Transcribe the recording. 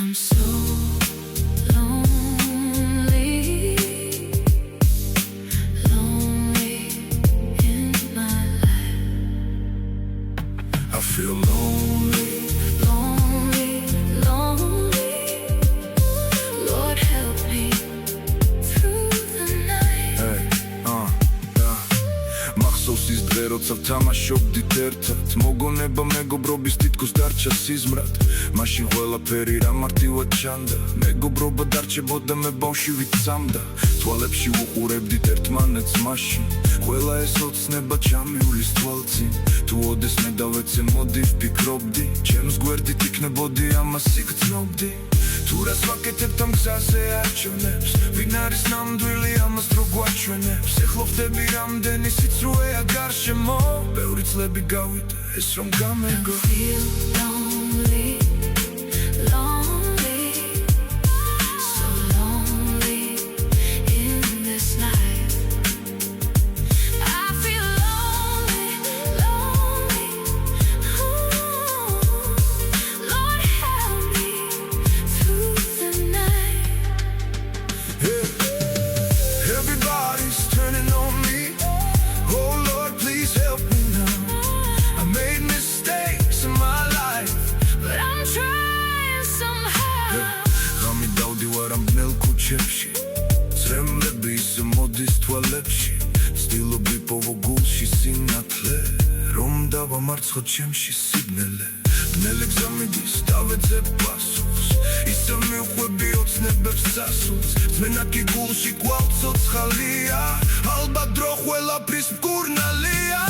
I'm so lonely, lonely in my life. I feel lonely. Lonely, lonely. Lord help me through the night. Hey, მახსოვს ის დღე, როცა ვთამაშობდით ერთად, მოგონება მეგობრობის თითქოს დარჩა სიზმრად. მაშინ ყველაფერი რა მარტივად ჩანდა, მეგობრობა დარჩებოდა, მე ბავში ვიცამდა. თვალებში უყურებდით ერთმანეთს მაშინ, ყველა ეს ოცნება ჩამივლის თვალწინ. თუ ოდეს მე დავეცე მოდი ვფიქრობდი, ჩემს გვერდით იქნებოდი, ამას იგრძნობდი. თუ რას ვაკეთებთ ამ გზაზე არჩევნებს, ვინ არის ნამდვილი, ამას დრო გვაჩვენებს. ეხლა ვხდები რამდენი სიცრუეა გარშემო, ბევრი წლები გავიდა ეს რომ გამეგო. Feel lonely, lonely, so lonely in this life. I feel lonely, lonely. Ooh, Lord help me through the night. Everybody's turning on me. Oh Lord, please help me now. I made mistakes in my life, But I'm trying somehow. Gami davdi varam bnel kuchepshi, Zremlebi isem modis tvalebshi, Stilobi povo gulshi sinatle, Rom dava martskot chemshi signele. Bnele gzamidis davedze pasus, Isem miukhvebi otsnebebs sasuts, Zmenaki gulshi kvaltsots khalia, Alba dro khvelavris mkurnalия.